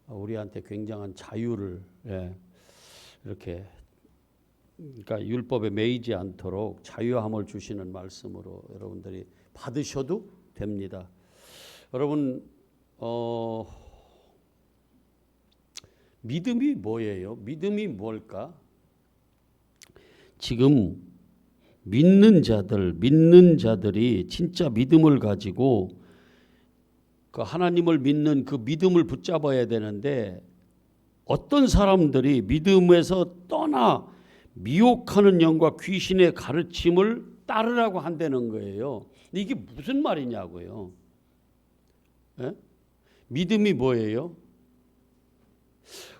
우리한테 굉장한 자유를 이렇게 그러니까 율법에 매이지 않도록 자유함을 주시는 말씀으로 여러분들이 받으셔도 됩니다. 여러분 믿음이 뭐예요? 믿음이 뭘까? 지금 믿는 자들이 진짜 믿음을 가지고 그 하나님을 믿는 그 믿음을 붙잡아야 되는데 어떤 사람들이 믿음에서 떠나 미혹하는 영과 귀신의 가르침을 따르라고 한다는 거예요. 이게 무슨 말이냐고요. 믿음이 뭐예요?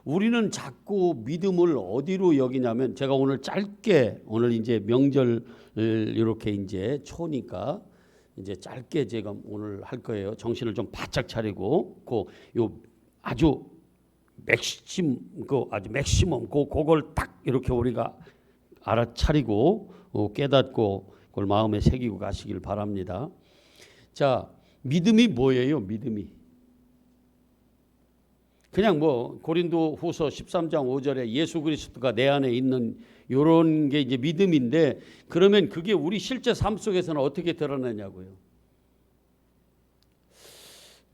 우리는 자꾸 믿음을 어디로 여기냐면 제가 오늘 짧게 오늘 이제 명절 이렇게 이제 초니까 이제 짧게 제가 오늘 할 거예요. 정신을 좀 바짝 차리고 요 아주 맥시멈 그걸 딱 이렇게 우리가 알아차리고 깨닫고 그걸 마음에 새기고 가시길 바랍니다. 자, 믿음이 뭐예요? 믿음이 그냥 뭐 고린도후서 13장 5절에 예수 그리스도가 내 안에 있는 이런 게 이제 믿음인데 그러면 그게 우리 실제 삶 속에서는 어떻게 드러나냐고요.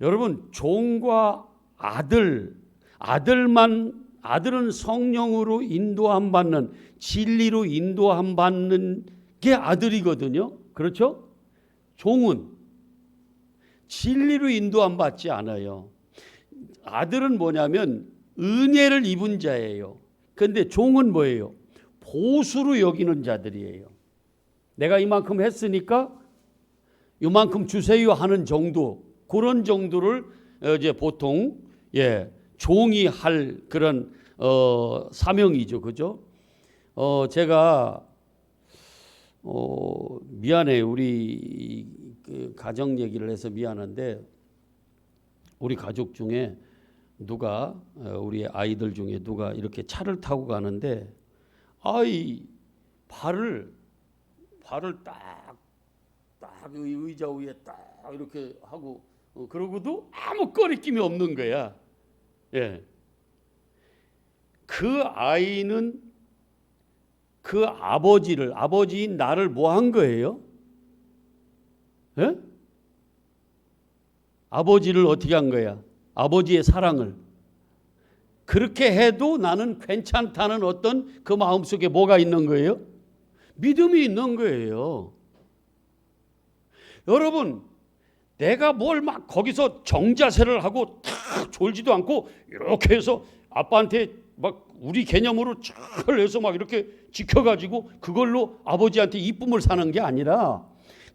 여러분 종과 아들은 성령으로 인도함 받는 진리로 인도함 받는 게 아들이거든요. 그렇죠? 종은 진리로 인도함 받지 않아요. 아들은 뭐냐면 은혜를 입은 자예요. 그런데 종은 뭐예요? 보수로 여기는 자들이에요. 내가 이만큼 했으니까 이만큼 주세요 하는 정도, 그런 정도를 이제 보통 종이 할 그런 사명이죠, 그죠? 제가 미안해요. 우리 그 가정 얘기를 해서 미안한데 우리 가족 중에 누가 우리 아이들 중에 누가 이렇게 차를 타고 가는데 발을 딱 의자 위에 딱 이렇게 하고 그러고도 아무 꺼리낌이 없는 거야. 그 아이는 그 아버지인 나를 뭐 한 거예요? 아버지를 어떻게 한 거야? 아버지의 사랑을. 그렇게 해도 나는 괜찮다는 어떤 그 마음속에 뭐가 있는 거예요? 믿음이 있는 거예요. 여러분, 내가 뭘 막 거기서 정자세를 하고 탁 졸지도 않고 이렇게 해서 아빠한테 막 우리 개념으로 잘 해서 막 이렇게 지켜가지고 그걸로 아버지한테 이쁨을 사는 게 아니라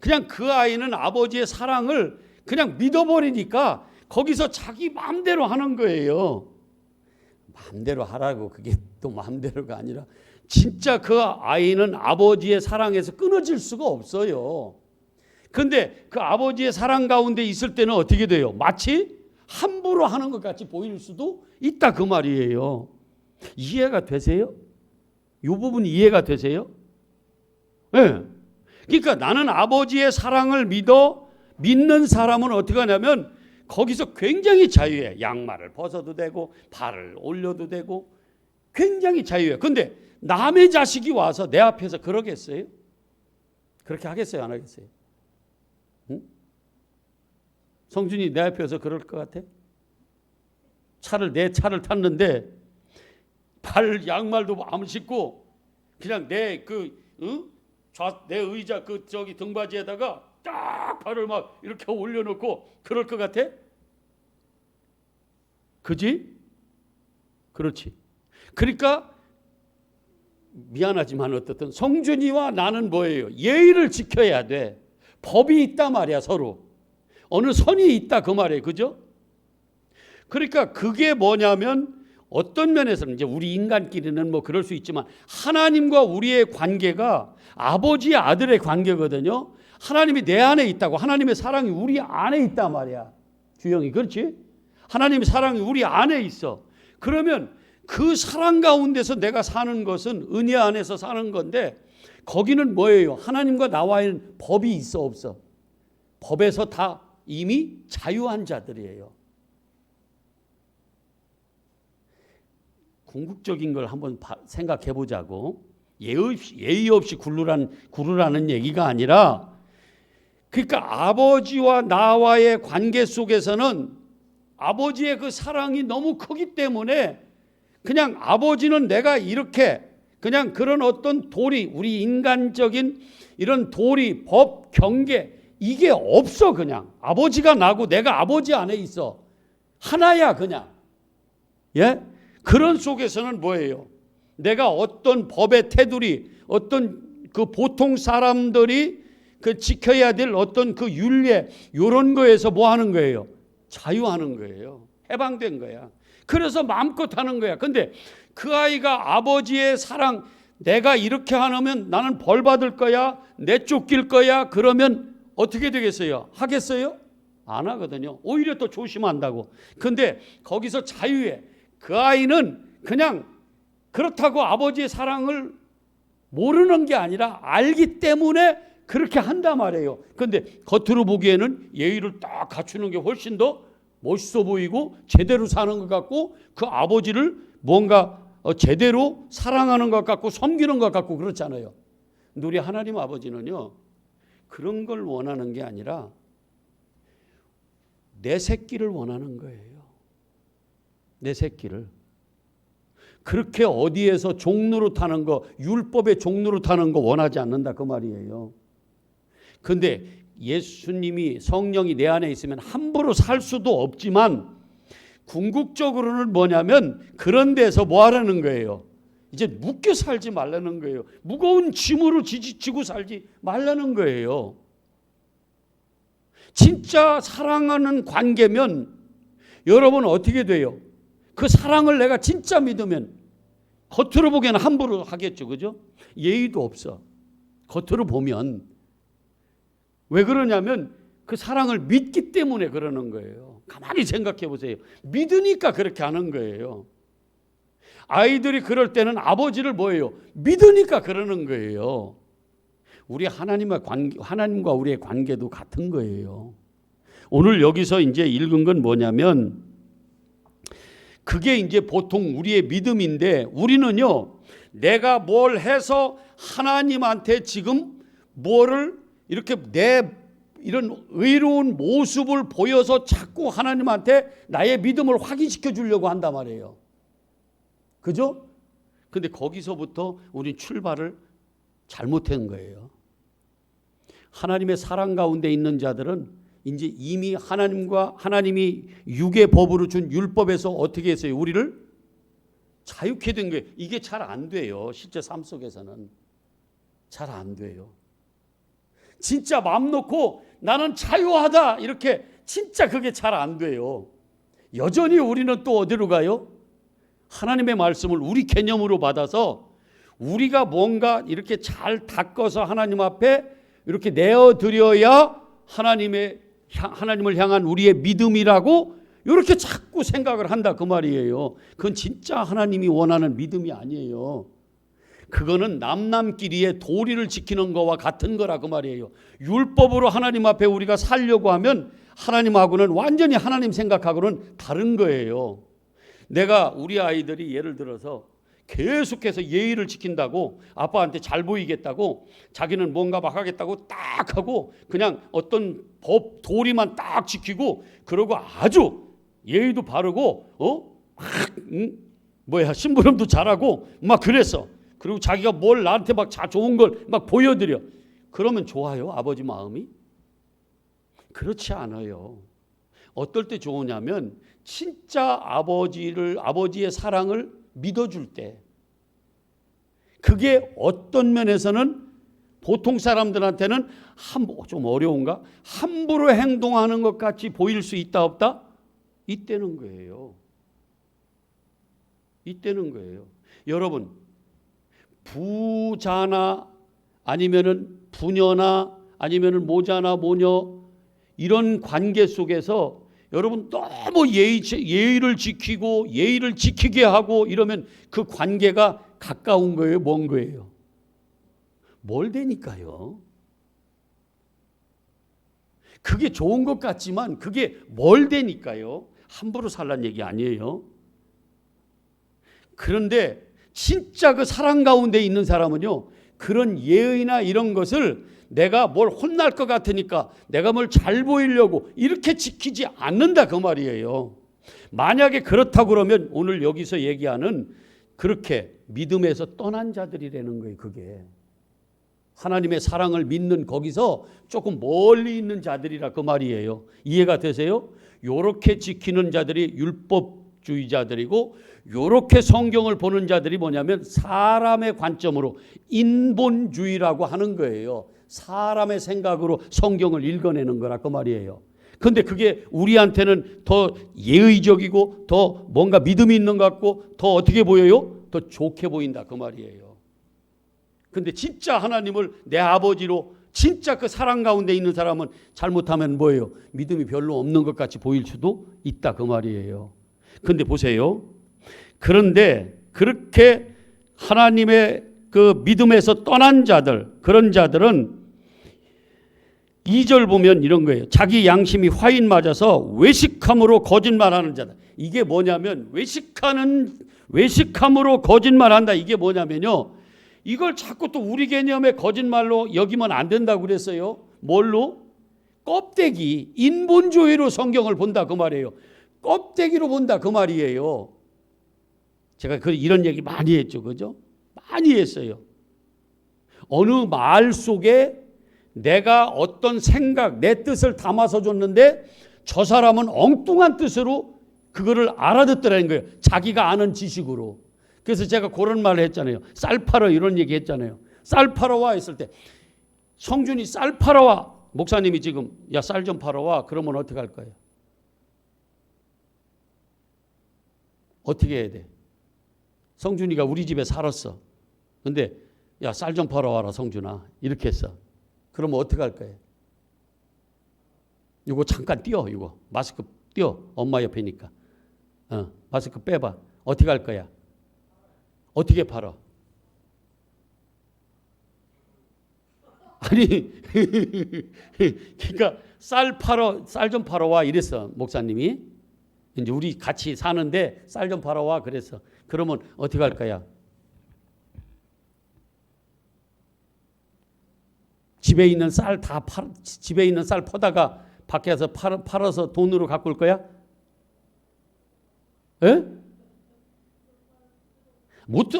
그냥 그 아이는 아버지의 사랑을 그냥 믿어버리니까 거기서 자기 마음대로 하는 거예요. 마음대로 하라고 그게 또 마음대로가 아니라 진짜 그 아이는 아버지의 사랑에서 끊어질 수가 없어요. 그런데 그 아버지의 사랑 가운데 있을 때는 어떻게 돼요? 마치 함부로 하는 것 같이 보일 수도 있다 그 말이에요. 이해가 되세요? 이 부분 이해가 되세요? 네. 그러니까 나는 아버지의 사랑을 믿는 사람은 어떻게 하냐면 거기서 굉장히 자유해. 양말을 벗어도 되고 발을 올려도 되고 굉장히 자유해. 그런데 남의 자식이 와서 내 앞에서 그러겠어요? 그렇게 하겠어요? 안 하겠어요? 응? 성준이 내 앞에서 그럴 것 같아? 내 차를 탔는데 발 양말도 안 신고 그냥 내 의자 저기 등받이에다가 딱 발을 막 이렇게 올려놓고 그럴 것 같아? 그지? 그렇지. 그러니까 미안하지만 어떻든 성준이와 나는 뭐예요? 예의를 지켜야 돼. 법이 있단 말이야 서로. 어느 선이 있다 그 말이에요. 그죠? 그러니까 그게 뭐냐면 어떤 면에서는 이제 우리 인간끼리는 뭐 그럴 수 있지만 하나님과 우리의 관계가 아버지 아들의 관계거든요. 하나님이 내 안에 있다고. 하나님의 사랑이 우리 안에 있단 말이야. 주영이 그렇지? 하나님의 사랑이 우리 안에 있어. 그러면 그 사랑 가운데서 내가 사는 것은 은혜 안에서 사는 건데 거기는 뭐예요? 하나님과 나와의 법이 있어 없어? 법에서 다 이미 자유한 자들이에요. 궁극적인 걸 한번 생각해 보자고. 예의 없이 구르라는 얘기가 아니라, 그러니까 아버지와 나와의 관계 속에서는 아버지의 그 사랑이 너무 크기 때문에 그냥 아버지는 내가 이렇게 그냥 그런 어떤 도리, 우리 인간적인 이런 도리, 법, 경계 이게 없어. 그냥 아버지가 나고 내가 아버지 안에 있어. 하나야 그냥. 예? 그런 속에서는 뭐예요? 내가 어떤 법의 테두리, 어떤 그 보통 사람들이 그 지켜야 될 어떤 그 윤례 이런 거에서 뭐 하는 거예요? 자유하는 거예요. 해방된 거야. 그래서 마음껏 하는 거야. 근데 그 아이가 아버지의 사랑, 내가 이렇게 하면 나는 벌 받을 거야, 내쫓길 거야, 그러면 어떻게 되겠어요? 하겠어요? 안 하거든요. 오히려 더 조심한다고. 근데 거기서 자유해. 그 아이는 그냥 그렇다고 아버지의 사랑을 모르는 게 아니라 알기 때문에 그렇게 한단 말이에요. 근데 겉으로 보기에는 예의를 딱 갖추는 게 훨씬 더 멋있어 보이고 제대로 사는 것 같고 그 아버지를 뭔가 제대로 사랑하는 것 같고 섬기는 것 같고 그렇잖아요. 근데 우리 하나님 아버지는요, 그런 걸 원하는 게 아니라 내 새끼를 원하는 거예요. 내 새끼를. 그렇게 어디에서 종로로 타는 거, 율법의 종로로 타는 거 원하지 않는다 그 말이에요. 근데 예수님이, 성령이 내 안에 있으면 함부로 살 수도 없지만 궁극적으로는 뭐냐면 그런 데서 뭐 하라는 거예요? 이제 묶여 살지 말라는 거예요. 무거운 짐으로 지지치고 살지 말라는 거예요. 진짜 사랑하는 관계면 여러분 어떻게 돼요? 그 사랑을 내가 진짜 믿으면 겉으로 보기에는 함부로 하겠죠. 그죠? 예의도 없어. 겉으로 보면. 왜 그러냐면 그 사랑을 믿기 때문에 그러는 거예요. 가만히 생각해 보세요. 믿으니까 그렇게 하는 거예요. 아이들이 그럴 때는 아버지를 뭐예요? 믿으니까 그러는 거예요. 우리 하나님과 우리의 관계도 같은 거예요. 오늘 여기서 이제 읽은 건 뭐냐면 그게 이제 보통 우리의 믿음인데 우리는요, 내가 뭘 해서 하나님한테 지금 뭐를 이렇게 내 이런 의로운 모습을 보여서 자꾸 하나님한테 나의 믿음을 확인시켜 주려고 한단 말이에요. 그죠? 근데 거기서부터 우리 출발을 잘못한 거예요. 하나님의 사랑 가운데 있는 자들은 이제 이미 하나님이 육의 법으로 준 율법에서 어떻게 했어요? 우리를 자유케 된 거예요. 이게 잘 안 돼요. 실제 삶 속에서는 잘 안 돼요. 진짜 마음 놓고 나는 자유하다 이렇게 진짜 그게 잘 안 돼요. 여전히 우리는 또 어디로 가요? 하나님의 말씀을 우리 개념으로 받아서 우리가 뭔가 이렇게 잘 닦아서 하나님 앞에 이렇게 내어드려야 하나님을 향한 우리의 믿음이라고 이렇게 자꾸 생각을 한다 그 말이에요. 그건 진짜 하나님이 원하는 믿음이 아니에요. 그거는 남남끼리의 도리를 지키는 거와 같은 거라 그 말이에요. 율법으로 하나님 앞에 우리가 살려고 하면 하나님하고는 완전히 하나님 생각하고는 다른 거예요. 내가 우리 아이들이 예를 들어서 계속해서 예의를 지킨다고 아빠한테 잘 보이겠다고 자기는 뭔가 막 하겠다고 딱 하고 그냥 어떤 법 도리만 딱 지키고 그러고 아주 예의도 바르고 심부름도 잘하고 막 그랬어. 그리고 자기가 뭘 나한테 막 좋은 걸 막 보여드려. 그러면 좋아요? 아버지 마음이? 그렇지 않아요. 어떨 때 좋으냐면 진짜 아버지의 사랑을 믿어줄 때, 그게 어떤 면에서는 보통 사람들한테는 좀 어려운가? 함부로 행동하는 것 같이 보일 수 있다 없다? 이때는 거예요. 이때는 거예요. 여러분, 부자나 아니면은 부녀나 아니면은 모자나 모녀 이런 관계 속에서 여러분 너무 예의를 지키고 예의를 지키게 하고 이러면 그 관계가 가까운 거예요? 먼 거예요? 멀다니까요. 그게 좋은 것 같지만 그게 멀다니까요. 함부로 살란 얘기 아니에요. 그런데 진짜 그 사랑 가운데 있는 사람은요, 그런 예의나 이런 것을 내가 뭘 혼날 것 같으니까 내가 뭘 잘 보이려고 이렇게 지키지 않는다 그 말이에요. 만약에 그렇다고 그러면 오늘 여기서 얘기하는 그렇게 믿음에서 떠난 자들이라는 거예요. 그게 하나님의 사랑을 믿는 거기서 조금 멀리 있는 자들이라 그 말이에요. 이해가 되세요? 요렇게 지키는 자들이 율법주의자들이고, 요렇게 성경을 보는 자들이 뭐냐면 사람의 관점으로 인본주의라고 하는 거예요. 사람의 생각으로 성경을 읽어내는 거라 그 말이에요. 근데 그게 우리한테는 더 예의적이고 더 뭔가 믿음이 있는 것 같고 더 어떻게 보여요? 더 좋게 보인다 그 말이에요. 근데 진짜 하나님을 내 아버지로 진짜 그 사랑 가운데 있는 사람은 잘못하면 뭐예요? 믿음이 별로 없는 것 같이 보일 수도 있다 그 말이에요. 근데 보세요. 그런데 그렇게 하나님의 그 믿음에서 떠난 자들, 그런 자들은 2절 보면 이런 거예요. 자기 양심이 화인 맞아서 외식함으로 거짓말하는 자다. 이게 뭐냐면 외식함으로 거짓말한다. 이게 뭐냐면요. 이걸 자꾸 또 우리 개념의 거짓말로 여기면 안 된다고 그랬어요. 뭘로? 껍데기, 인본주의로 성경을 본다 그 말이에요. 껍데기로 본다 그 말이에요. 제가 이런 얘기 많이 했죠. 그죠? 많이 했어요. 어느 말 속에 내가 어떤 생각, 내 뜻을 담아서 줬는데 저 사람은 엉뚱한 뜻으로 그거를 알아듣더라는 거예요. 자기가 아는 지식으로. 그래서 제가 그런 말을 했잖아요. 쌀 팔어 이런 얘기 했잖아요. 쌀 팔어 와 했을 때 성준이 쌀 팔어 와. 목사님이 지금 야 쌀 좀 팔어 와. 그러면 어떻게 할 거예요? 어떻게 해야 돼? 성준이가 우리 집에 살았어. 근데 야 쌀 좀 팔어 와라 성준아. 이렇게 했어. 그러면 어떻게 할 거예요? 이거 잠깐 띄워. 이거 마스크 띄워. 엄마 옆이니까. 마스크 빼봐. 어떻게 할 거야? 어떻게 팔아? 아니 그러니까 쌀 좀 팔아 와 이랬어 목사님이. 이제 우리 같이 사는데 쌀 좀 팔아 와 그랬어. 그러면 어떻게 할 거야? 집에 있는 쌀 퍼다가 밖에서 팔아서 돈으로 갖고 올 거야? 에?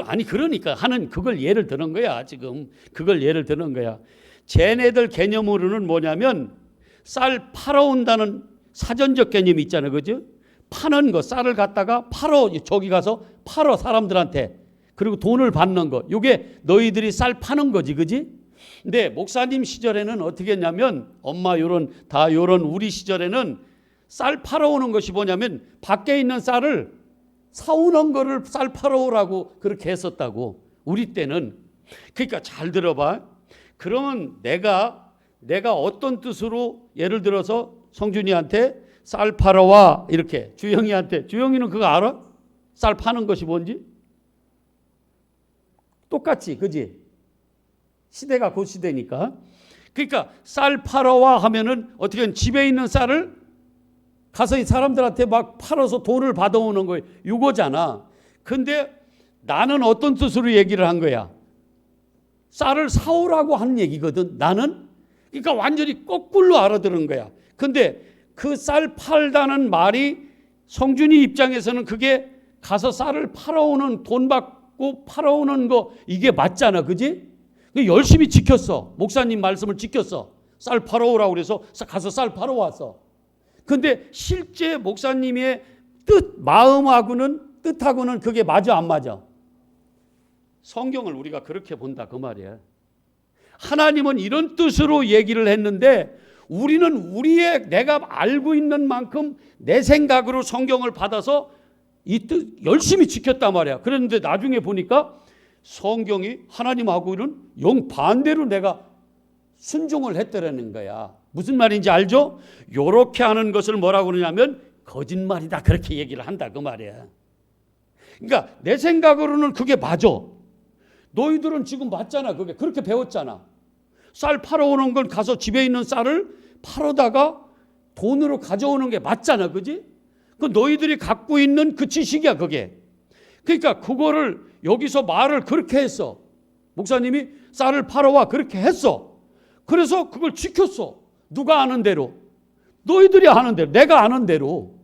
아니 그러니까 하는 그걸 예를 드는 거야. 지금 그걸 예를 드는 거야. 쟤네들 개념으로는 뭐냐면 쌀 팔아온다는 사전적 개념이 있잖아요. 그죠? 파는 거, 쌀을 갖다가 저기 가서 팔어 사람들한테. 그리고 돈을 받는 거. 이게 너희들이 쌀 파는 거지. 그지? 근데 목사님 시절에는 어떻게 했냐면 엄마 요런 우리 시절에는 쌀 팔아오는 것이 뭐냐면 밖에 있는 쌀을 사오는 거를 쌀 팔아오라고 그렇게 했었다고. 우리 때는. 그러니까 잘 들어봐. 그러면 내가 어떤 뜻으로 예를 들어서 성준이한테 쌀 팔아와 이렇게 주영이는 그거 알아? 쌀 파는 것이 뭔지? 똑같지 그지? 시대가 그 시대니까. 그러니까 쌀 팔아와 하면은 어떻게 집에 있는 쌀을 가서 이 사람들한테 막 팔아서 돈을 받아오는 거예요. 이거잖아. 근데 나는 어떤 뜻으로 얘기를 한 거야? 쌀을 사오라고 하는 얘기거든. 나는. 그러니까 완전히 거꾸로 알아들은 거야. 근데 그 쌀 팔다는 말이 성준이 입장에서는 그게 가서 쌀을 팔아오는 돈 받고 팔아오는 거 이게 맞잖아. 그지? 열심히 지켰어. 목사님 말씀을 지켰어. 쌀 팔아오라고 그래서 가서 쌀 팔아왔어. 근데 실제 목사님의 뜻하고는 그게 맞아 안 맞아? 성경을 우리가 그렇게 본다 그 말이야. 하나님은 이런 뜻으로 얘기를 했는데 우리는 내가 알고 있는 만큼 내 생각으로 성경을 받아서 이 뜻 열심히 지켰단 말이야. 그런데 나중에 보니까 성경이 하나님하고는 영반대로 내가 순종을 했더라는 거야. 무슨 말인지 알죠? 요렇게 하는 것을 뭐라고 그러냐면 거짓말이다 그렇게 얘기를 한다 그 말이야. 그러니까 내 생각으로는 그게 맞아. 너희들은 지금 맞잖아. 그게 그렇게 배웠잖아. 쌀 팔아오는 건 가서 집에 있는 쌀을 팔아다가 돈으로 가져오는 게 맞잖아. 그지? 그 너희들이 갖고 있는 그 지식이야 그게. 그러니까 그거를 여기서 말을 그렇게 했어. 목사님이 쌀을 팔아와 그렇게 했어. 그래서 그걸 지켰어. 누가 아는 대로. 너희들이 아는 대로. 내가 아는 대로.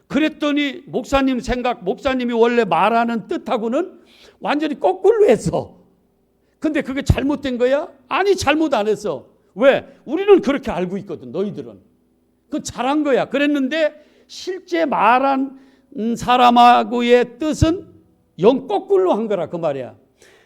그랬더니 목사님이 원래 말하는 뜻하고는 완전히 거꾸로 했어. 근데 그게 잘못된 거야? 아니, 잘못 안 했어. 왜? 우리는 그렇게 알고 있거든. 너희들은. 그건 잘한 거야. 그랬는데 실제 말한 사람하고의 뜻은 영 거꾸로 한 거라 그 말이야.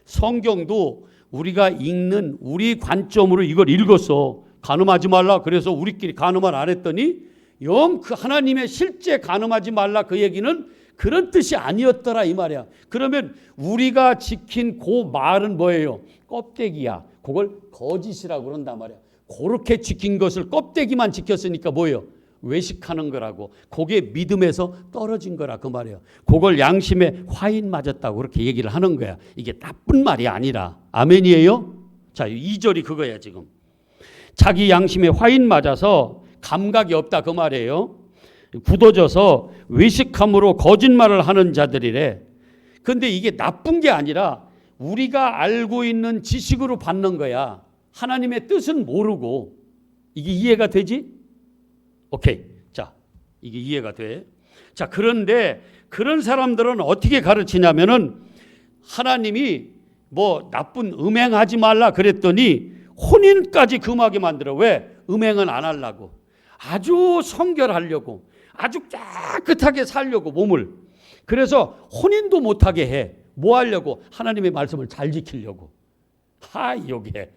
성경도 우리가 읽는 우리 관점으로 이걸 읽었어. 간음하지 말라. 그래서 우리끼리 간음을 안 했더니 영 그 하나님의 실제 간음하지 말라 그 얘기는 그런 뜻이 아니었더라 이 말이야. 그러면 우리가 지킨 그 말은 뭐예요? 껍데기야. 그걸 거짓이라고 그런단 말이야. 그렇게 지킨 것을 껍데기만 지켰으니까 뭐예요? 외식하는 거라고. 그게 믿음에서 떨어진 거라 그 말이에요. 그걸 양심에 화인 맞았다고 그렇게 얘기를 하는 거야. 이게 나쁜 말이 아니라. 아멘이에요? 자, 2절이 그거야 지금. 자기 양심에 화인 맞아서 감각이 없다 그 말이에요. 굳어져서 외식함으로 거짓말을 하는 자들이래. 근데 이게 나쁜 게 아니라 우리가 알고 있는 지식으로 받는 거야. 하나님의 뜻은 모르고. 이게 이해가 되지? 오케이. 자, 이게 이해가 돼. 자, 그런데 그런 사람들은 어떻게 가르치냐면은 하나님이 뭐 나쁜 음행하지 말라 그랬더니 혼인까지 금하게 만들어. 왜? 음행은 안 하려고. 아주 성결하려고. 아주 깨끗하게 살려고 몸을. 그래서 혼인도 못하게 해. 뭐 하려고? 하나님의 말씀을 잘 지키려고. 요게.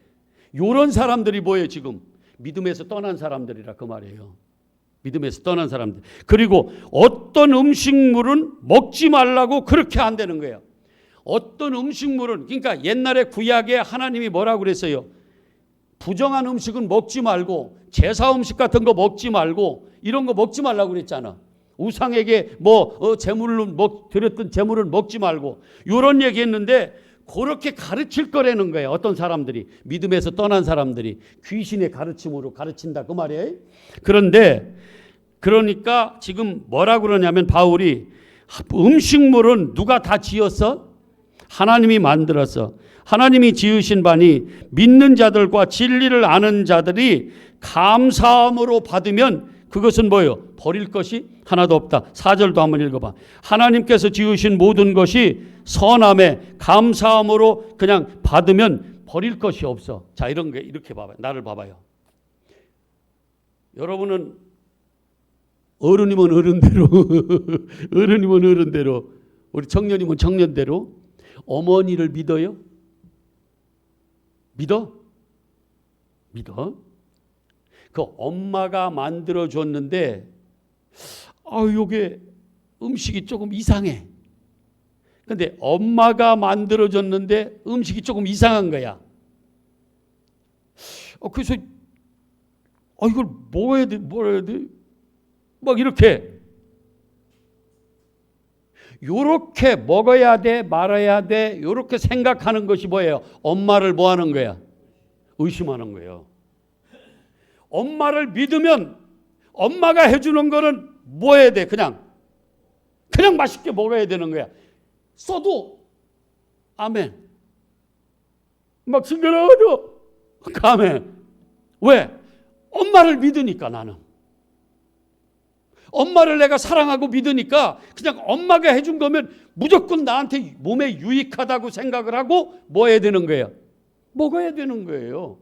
요런 사람들이 뭐예요 지금? 믿음에서 떠난 사람들이라 그 말이에요. 믿음에서 떠난 사람들. 그리고 어떤 음식물은 먹지 말라고 그렇게 안 되는 거예요. 어떤 음식물은, 그러니까 옛날에 구약에 하나님이 뭐라고 그랬어요? 부정한 음식은 먹지 말고, 제사 음식 같은 거 먹지 말고, 이런 거 먹지 말라고 그랬잖아. 우상에게 제물을 드렸던 제물을 먹지 말고, 이런 얘기했는데 그렇게 가르칠 거라는 거예요. 어떤 사람들이, 믿음에서 떠난 사람들이 귀신의 가르침으로 가르친다 그 말이에요. 그런데 그러니까 지금 뭐라고 그러냐면 바울이 음식물은 누가 다 지었어? 하나님이 만들었어. 하나님이 지으신 바니 믿는 자들과 진리를 아는 자들이 감사함으로 받으면 그것은 뭐예요? 버릴 것이 하나도 없다. 4절도 한번 읽어봐. 하나님께서 지으신 모든 것이 선함에 감사함으로 그냥 받으면 버릴 것이 없어. 자, 이런 게 이렇게 봐봐요. 나를 봐봐요. 여러분은 어른이면 어른대로 어른이면 어른대로, 우리 청년이면 청년대로 어머니를 믿어요? 믿어? 그 엄마가 만들어줬는데 요게 음식이 조금 이상해. 근데 엄마가 만들어줬는데 음식이 조금 이상한 거야. 그래서 이걸 뭐 해야 돼? 막 이렇게 요렇게 먹어야 돼 말아야 돼 요렇게 생각하는 것이 뭐예요? 엄마를 뭐 하는 거야? 의심하는 거예요. 엄마를 믿으면 엄마가 해주는 거는 뭐 해야 돼? 그냥 맛있게 먹어야 되는 거야. 써도 아멘. 막 징그러워져. 아멘. 왜? 엄마를 믿으니까. 나는 엄마를 내가 사랑하고 믿으니까 그냥 엄마가 해준 거면 무조건 나한테 몸에 유익하다고 생각을 하고 뭐 해야 되는 거예요? 먹어야 되는 거예요.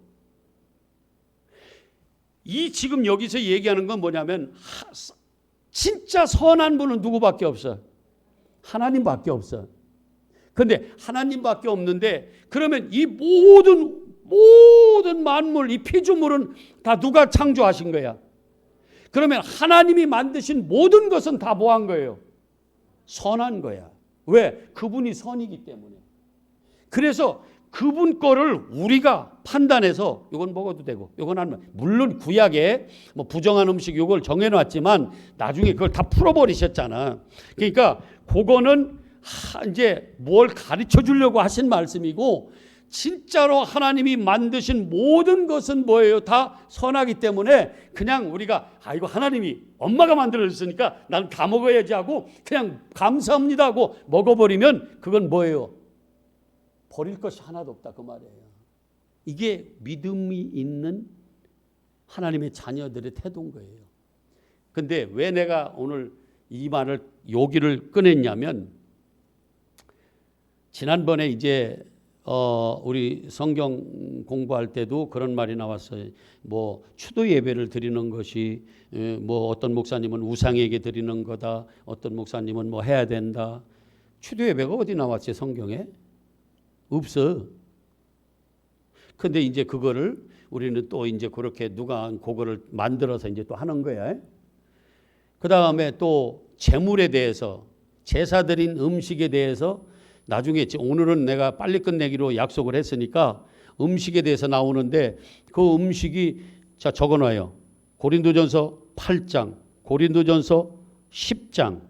이 지금 여기서 얘기하는 건 뭐냐면 진짜 선한 분은 누구밖에 없어? 하나님밖에 없어. 그런데 하나님밖에 없는데 그러면 이 모든 만물, 이 피조물은 다 누가 창조하신 거야? 그러면 하나님이 만드신 모든 것은 다 뭐 한 거예요? 선한 거야. 왜? 그분이 선이기 때문에. 그래서 그분 거를 우리가 판단해서 이건 먹어도 되고 이건 안 먹어도, 물론 구약에 뭐 부정한 음식 이걸 정해놨지만 나중에 그걸 다 풀어버리셨잖아. 그러니까 그거는 이제 뭘 가르쳐 주려고 하신 말씀이고 진짜로 하나님이 만드신 모든 것은 뭐예요? 다 선하기 때문에 그냥 우리가 이거 하나님이 엄마가 만들어줬으니까 난 다 먹어야지 하고 그냥 감사합니다 하고 먹어버리면 그건 뭐예요? 버릴 것이 하나도 없다 그 말이에요. 이게 믿음이 있는 하나님의 자녀들의 태도인 거예요. 근데 왜 내가 오늘 이 말을 여기를 꺼냈냐면 지난번에 이제 우리 성경 공부할 때도 그런 말이 나왔어요. 뭐 추도 예배를 드리는 것이 뭐 어떤 목사님은 우상에게 드리는 거다. 어떤 목사님은 뭐 해야 된다. 추도 예배가 어디 나왔지 성경에? 없어. 근데 이제 그거를 우리는 또 이제 그렇게 누가 그거를 만들어서 이제 또 하는 거야. 그 다음에 또 제물에 대해서 제사 드린 음식에 대해서 나중에 오늘은 내가 빨리 끝내기로 약속을 했으니까 음식에 대해서 나오는데 그 음식이 자 적어놔요. 고린도전서 8장, 고린도전서 10장.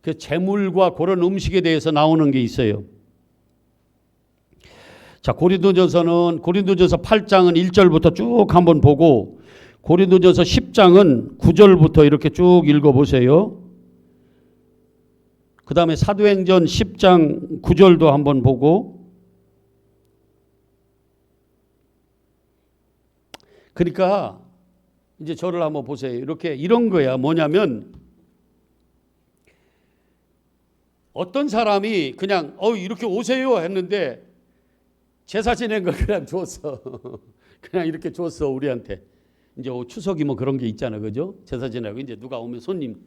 그 제물과 그런 음식에 대해서 나오는 게 있어요. 자, 고린도전서 8장은 1절부터 쭉 한번 보고 고린도전서 10장은 9절부터 이렇게 쭉 읽어보세요. 그 다음에 사도행전 10장 9절도 한번 보고 그러니까 이제 저를 한번 보세요. 이렇게 이런 거야. 뭐냐면 어떤 사람이 그냥 이렇게 오세요 했는데 제사 지낸 걸 그냥 줬어. 그냥 이렇게 줬어 우리한테. 이제 추석이 뭐 그런 게 있잖아, 그죠? 제사 지내고 이제 누가 오면 손님.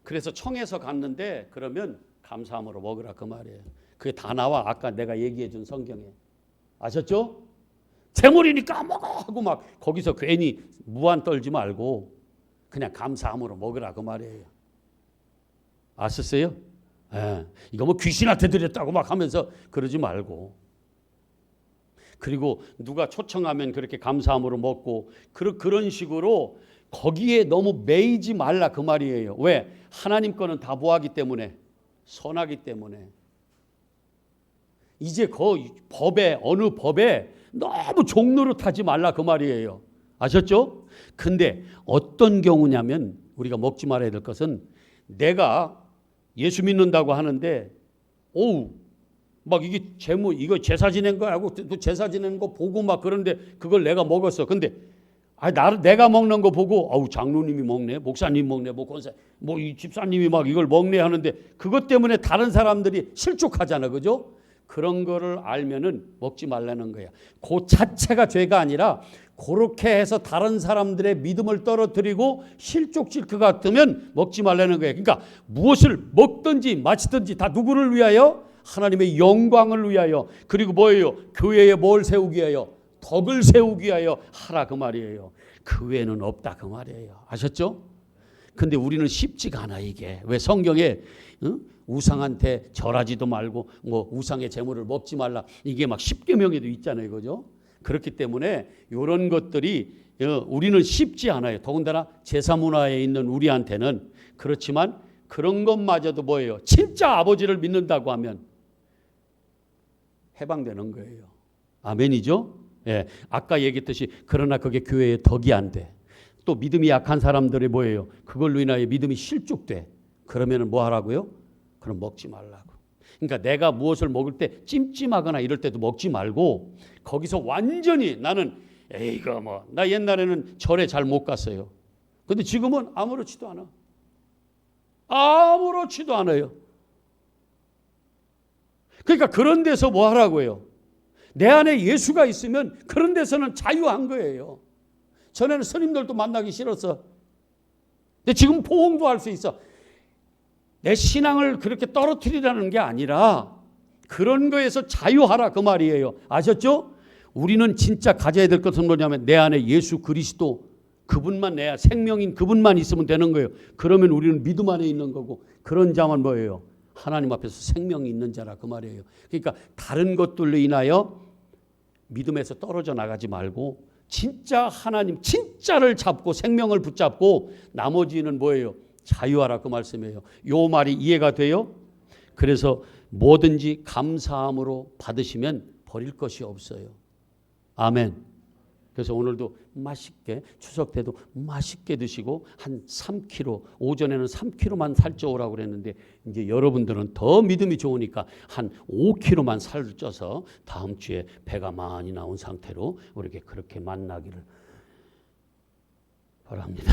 그래서 청해서 갔는데 그러면 감사함으로 먹으라 그 말이에요. 그게 다 나와 아까 내가 얘기해 준 성경에. 아셨죠? 재물이니까 먹어 하고 막 거기서 괜히 무한 떨지 말고 그냥 감사함으로 먹으라 그 말이에요. 아셨어요? 예. 이거 뭐 귀신한테 드렸다고 막 하면서 그러지 말고. 그리고 누가 초청하면 그렇게 감사함으로 먹고 그런 식으로 거기에 너무 매이지 말라 그 말이에요. 왜? 하나님 거는 다 보하기 때문에 선하기 때문에 이제 그 법에 어느 법에 너무 종노릇하지 말라 그 말이에요. 아셨죠? 근데 어떤 경우냐면 우리가 먹지 말아야 될 것은 내가 예수 믿는다고 하는데 막 이게 이거 제사 지낸 거 하고 또 제사 지낸 거 보고 막 그런데 그걸 내가 먹었어. 근데 내가 먹는 거 보고 장로님이 먹네, 목사님 먹네, 뭐 권사, 뭐 이 집사님이 막 이걸 먹네 하는데 그것 때문에 다른 사람들이 실족하잖아, 그죠? 그런 거를 알면은 먹지 말라는 거야. 그 자체가 죄가 아니라 그렇게 해서 다른 사람들의 믿음을 떨어뜨리고 실족질 것 같으면 먹지 말라는 거예요. 그러니까 무엇을 먹든지 마시든지 다 누구를 위하여? 하나님의 영광을 위하여. 그리고 뭐예요? 교회에 뭘 세우기 위하여? 덕을 세우기 위하여 하라 그 말이에요. 그 외에는 없다 그 말이에요. 아셨죠? 근데 우리는 쉽지가 않아 이게. 왜 성경에 우상한테 절하지도 말고 뭐 우상의 제물을 먹지 말라 이게 막 십계명에도 있잖아요, 그죠? 그렇기 때문에 이런 것들이 우리는 쉽지 않아요. 더군다나 제사 문화에 있는 우리한테는. 그렇지만 그런 것마저도 뭐예요? 진짜 아버지를 믿는다고 하면 해방되는 거예요. 아멘이죠? 예, 아까 얘기했듯이 그러나 그게 교회의 덕이 안 돼. 또 믿음이 약한 사람들이 뭐예요? 그걸로 인하여 믿음이 실족돼. 그러면은 뭐 하라고요? 그럼 먹지 말라고. 그러니까 내가 무엇을 먹을 때 찜찜하거나 이럴 때도 먹지 말고 거기서 완전히 나는 이거 뭐 나 옛날에는 절에 잘 못 갔어요. 근데 지금은 아무렇지도 않아. 아무렇지도 않아요. 그러니까 그런 데서 뭐 하라고요? 내 안에 예수가 있으면 그런 데서는 자유한 거예요. 전에는 스님들도 만나기 싫었어. 근데 지금 포옹도 할 수 있어. 내 신앙을 그렇게 떨어뜨리라는 게 아니라 그런 거에서 자유하라 그 말이에요. 아셨죠? 우리는 진짜 가져야 될 것은 뭐냐면 내 안에 예수 그리스도 그분만 내 생명인 그분만 있으면 되는 거예요. 그러면 우리는 믿음 안에 있는 거고 그런 자만 뭐예요? 하나님 앞에서 생명이 있는 자라 그 말이에요. 그러니까 다른 것들로 인하여 믿음에서 떨어져 나가지 말고 진짜 하나님 진짜를 잡고 생명을 붙잡고 나머지는 뭐예요? 자유하라 그 말씀이에요. 요 말이 이해가 돼요? 그래서 뭐든지 감사함으로 받으시면 버릴 것이 없어요. 아멘. 그래서 오늘도 맛있게 추석 때도 맛있게 드시고 한 3kg, 오전에는 3kg만 살쪄오라고 그랬는데 이제 여러분들은 더 믿음이 좋으니까 한 5kg만 살쪄서 다음 주에 배가 많이 나온 상태로 우리에게 그렇게 만나기를 바랍니다.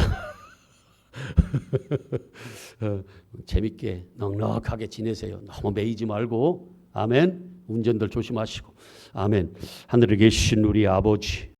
재밌게 넉넉하게 지내세요. 너무 매이지 말고. 아멘. 운전들 조심하시고. 아멘. 하늘에 계신 우리 아버지,